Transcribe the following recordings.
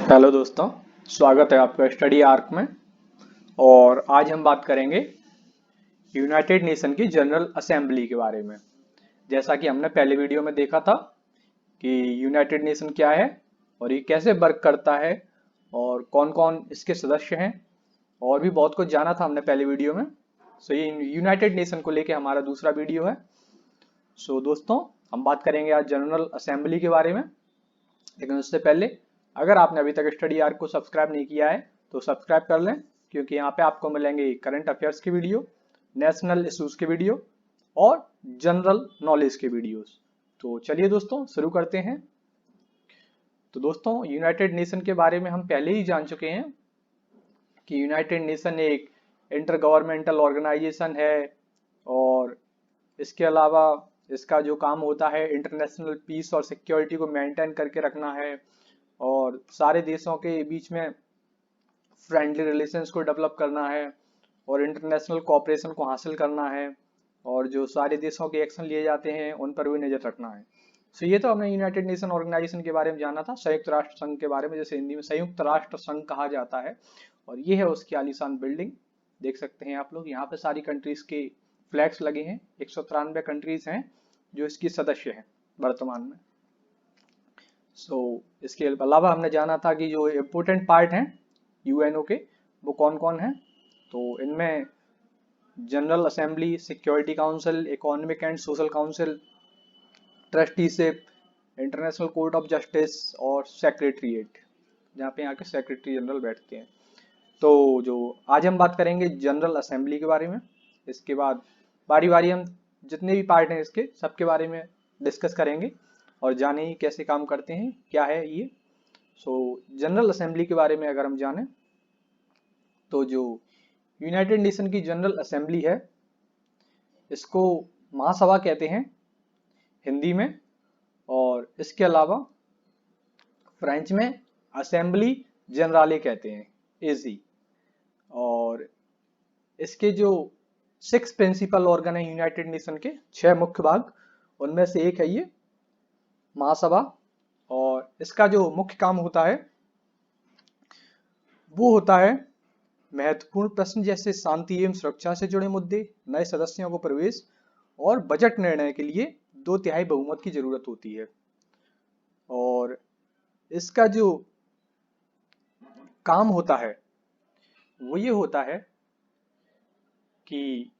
Hello दोस्तों, स्वागत है आपका स्टडी आर्क में। और आज हम बात करेंगे यूनाइटेड नेशन की जनरल असेंबली के बारे में। जैसा कि हमने पहले वीडियो में देखा था कि यूनाइटेड नेशन क्या है और ये कैसे वर्क करता है और कौन कौन इसके सदस्य हैं, और भी बहुत कुछ जाना था हमने पहले वीडियो में। ये यूनाइटेड नेशन को लेके हमारा दूसरा वीडियो है। दोस्तों, हम बात करेंगे आज जनरल असेंबली के बारे में। लेकिन उससे पहले, अगर आपने अभी तक स्टडी आर्क को सब्सक्राइब नहीं किया है तो सब्सक्राइब कर लें, क्योंकि यहाँ पे आपको मिलेंगे करंट अफेयर्स की वीडियो, नेशनल इश्यूज की वीडियो और जनरल नॉलेज के वीडियोस। तो चलिए दोस्तों, शुरू करते हैं। तो दोस्तों, यूनाइटेड नेशन के बारे में हम पहले ही जान चुके हैं कि यूनाइटेड नेशन एक इंटर गवर्नमेंटल ऑर्गेनाइजेशन है, और इसके अलावा इसका जो काम होता है इंटरनेशनल पीस और सिक्योरिटी को मेंटेन करके रखना है, और सारे देशों के बीच में फ्रेंडली रिलेशंस को डेवलप करना है, और इंटरनेशनल कोऑपरेशन को हासिल करना है, और जो सारे देशों के एक्शन लिए जाते हैं उन पर भी नजर रखना है। ये तो हमने यूनाइटेड नेशन ऑर्गेनाइजेशन के बारे में जाना था, संयुक्त राष्ट्र संघ के बारे में, जैसे हिंदी में संयुक्त राष्ट्र संघ कहा जाता है। और ये है उसकी आलीशान बिल्डिंग, देख सकते हैं आप लोग। यहाँ पे सारी कंट्रीज के फ्लैग्स लगे हैं। 193 कंट्रीज हैं जो इसकी सदस्य हैं वर्तमान में। इसके अलावा हमने जाना था कि जो इम्पोर्टेंट पार्ट हैं यूएनओ के, वो कौन कौन है। तो इनमें general assembly, security council, economic and social council, trusteeship, international court of justice और सेक्रेटरीट, जहाँ पे यहाँ के सेक्रेटरी जनरल बैठते हैं। तो जो आज हम बात करेंगे जनरल असेंबली के बारे में। इसके बाद बारी बारी हम जितने भी पार्ट हैं इसके सबके बारे में डिस्कस करेंगे और जाने कैसे काम करते हैं, क्या है ये। जनरल असेंबली के बारे में अगर हम जाने तो जो यूनाइटेड नेशन की जनरल असेंबली है, इसको महासभा कहते हैं हिंदी में, और इसके अलावा फ्रेंच में असेंबली जनराले कहते हैं, एजी। और इसके जो 6 प्रिंसिपल ऑर्गन है यूनाइटेड नेशन के, 6 मुख्य भाग, उनमें से एक है ये महासभा। और इसका जो मुख्य काम होता है वो होता है महत्वपूर्ण प्रश्न जैसे शांति एवं सुरक्षा से जुड़े मुद्दे, नए सदस्यों को प्रवेश और बजट निर्णय के लिए 2/3 बहुमत की जरूरत होती है। और इसका जो काम होता है वो ये होता है कि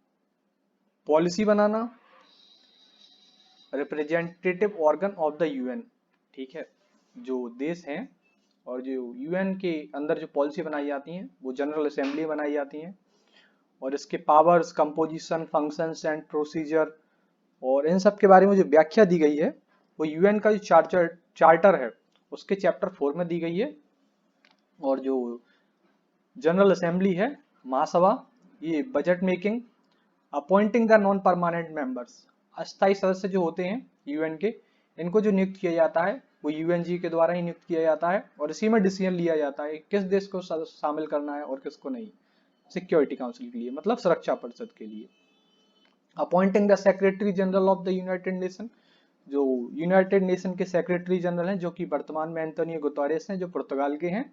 policy banana, representative organ of the UN, ठीक है। जो देश हैं और जो यूएन के अंदर जो पॉलिसी बनाई जाती हैं वो जनरल असेंबली बनाई जाती हैं। और इसके powers, composition, functions and procedure और इन सब के बारे में जो व्याख्या दी गई है वो यूएन का जो चार्टर है उसके चैप्टर 4 में दी गई है। और जो जनरल असेंबली है, महासभा, ये budget making, appointing the non permanent members, अस्थायी सदस्य जो होते हैं यूएन के, इनको जो नियुक्त किया जाता है वो यूएनजी के द्वारा ही नियुक्त किया जाता है, और इसी में डिसीजन लिया जाता है किस देश को शामिल करना है और किसको नहीं, सिक्योरिटी काउंसिल के लिए, मतलब सुरक्षा परिषद के लिए। Appointing the secretary general of the United nation, जो यूनाइटेड नेशन के सेक्रेटरी जनरल हैं, जो कि वर्तमान में एंटोनियो गुतेरेस हैं, जो पुर्तगाल के हैं।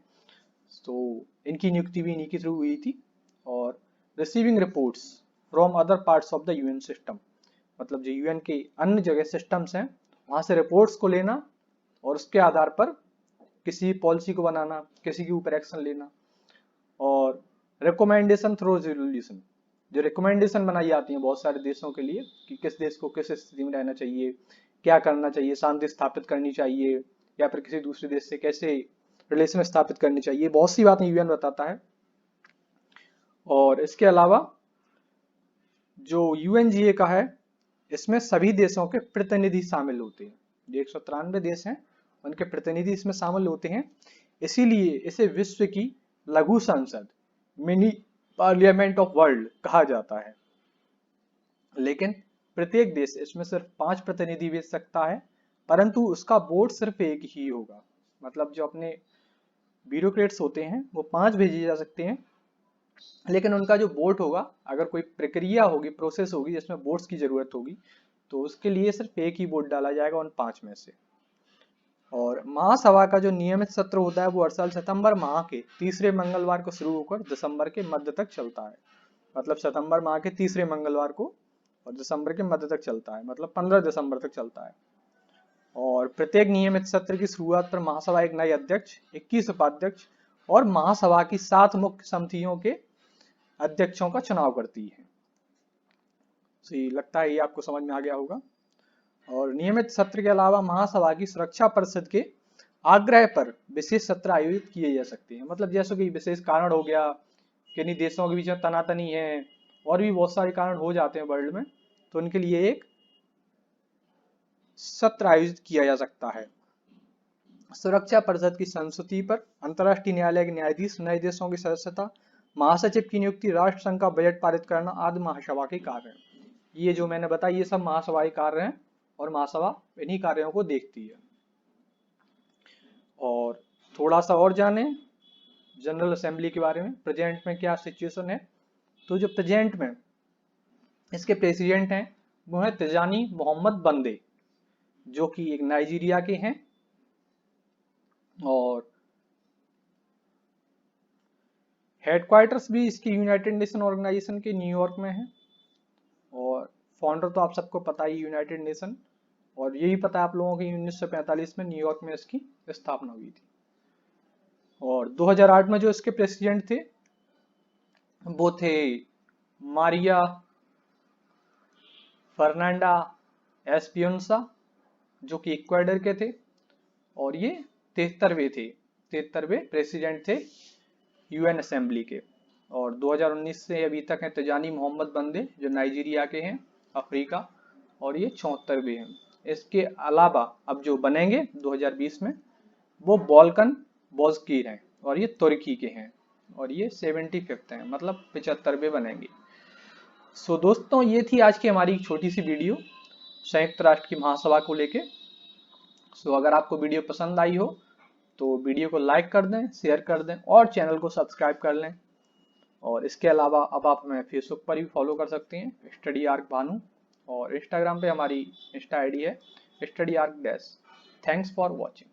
तो इनकी नियुक्ति भी इन्हीं के थ्रू हुई थी। और receiving reports from other parts of the UN system, मतलब जो यूएन के अन्य जगह सिस्टम्स हैं वहां से रिपोर्ट्स को लेना और उसके आधार पर किसी पॉलिसी को बनाना, किसी के ऊपर एक्शन लेना। और रिकमेंडेशन थ्रू रेजोल्यूशन, जो रिकमेंडेशन बनाई जाती है बहुत सारे देशों के लिए कि किस देश को किस स्थिति में रहना चाहिए, क्या करना चाहिए, शांति स्थापित करनी चाहिए या फिर किसी दूसरे देश से कैसे रिलेशन स्थापित करनी चाहिए, बहुत सी बातें यूएन बताता है। और इसके अलावा जो यूएनजीए का है, इसमें सभी देशों के प्रतिनिधि शामिल होते हैं। जो 193 देश हैं उनके प्रतिनिधि इसमें शामिल होते हैं, इसीलिए इसे विश्व की लघु संसद, मिनी पार्लियामेंट ऑफ वर्ल्ड कहा जाता है। लेकिन प्रत्येक देश इसमें सिर्फ 5 प्रतिनिधि भेज सकता है, परंतु उसका वोट सिर्फ एक ही होगा। मतलब जो अपने ब्यूरोक्रेट्स होते हैं वो 5 भेजे जा सकते हैं, लेकिन उनका जो वोट होगा, अगर कोई प्रक्रिया होगी, प्रोसेस होगी जिसमें वोट्स की जरूरत होगी, तो उसके लिए सिर्फ एक ही वोट डाला जाएगा उन 5 में से। और महासभा का जो नियमित सत्र होता है वो हर साल सितंबर माह के तीसरे मंगलवार को शुरू होकर दिसंबर के मध्य तक चलता है। मतलब सितंबर माह के तीसरे मंगलवार को और दिसंबर के मध्य तक चलता है, मतलब 15 दिसंबर तक चलता है। और प्रत्येक नियमित सत्र की शुरुआत पर महासभा एक नए अध्यक्ष, 21 उपाध्यक्ष और महासभा की 7 मुख्य समितियों के अध्यक्षों का चुनाव करती है। सही लगता है ये आपको समझ में आ गया होगा। और नियमित सत्र के अलावा महासभा की सुरक्षा परिषद के आग्रह पर विशेष सत्र आयोजित किए जा सकते हैं। मतलब जैसे कि विशेष कारण हो गया, किन्हीं देशों के बीच में तनातनी है और भी बहुत सारे कारण हो जाते हैं वर्ल्ड में, तो उनके लिए एक सत्र आयोजित किया जा सकता है। सुरक्षा परिषद की संस्तुति पर अंतर्राष्ट्रीय न्यायालय के न्यायाधीश, नए देशों की सदस्यता, महासचिव की नियुक्ति, राष्ट्रसंघ का बजट पारित करना आदि महासभा के कार्य हैं। ये जो मैंने बताया ये सब महासभा के कार्य हैं और महासभा इन्हीं कार्यों को देखती है। और थोड़ा सा और जाने जनरल असेंबली के बारे में, प्रेजेंट में क्या सिचुएशन है। तो जो प्रेजेंट में इसके प्रेसिडेंट हैं वो है तिजानी मोहम्मद बंदे, जो कि एक नाइजीरिया के हैं। और हेडक्वार्टर्स भी इसकी यूनाइटेड नेशन ऑर्गेनाइजेशन के न्यूयॉर्क में है। और फाउंडर तो आप सबको पता ही यूनाइटेड नेशन, और यही पता है आप लोगों की 1945 में न्यूयॉर्क में इसकी स्थापना हुई थी। और 2008 में जो इसके प्रेसिडेंट थे वो थे मारिया फर्नांडा एस्पियोंसा, जो कि इक्वाडोर के थे। और ये 73वें प्रेसिडेंट थे यूएन असेंबली के। और 2019 से अभी तक हैं तिजानी मोहम्मद बंदे, जो नाइजीरिया के हैं, अफ्रीका, और ये 74वें हैं। इसके अलावा अब जो बनेंगे 2020 में वो बॉल्कन बोजकीर हैं और ये तुर्की के हैं, और ये 75th हैं, मतलब 75वें बनेंगे। सो दोस्तों ये थी आज की हमारी छोटी सी वीडियो संयुक्त राष्ट्र की महासभा को लेके। सो अगर आपको वीडियो पसंद आई हो तो वीडियो को लाइक कर दें, शेयर कर दें और चैनल को सब्सक्राइब कर लें। और इसके अलावा अब आप हमें फेसबुक पर भी फॉलो कर सकते हैं, स्टडी आर्क भानु, और इंस्टाग्राम पे हमारी इंस्टा आईडी है study arc dash. Thanks for watching.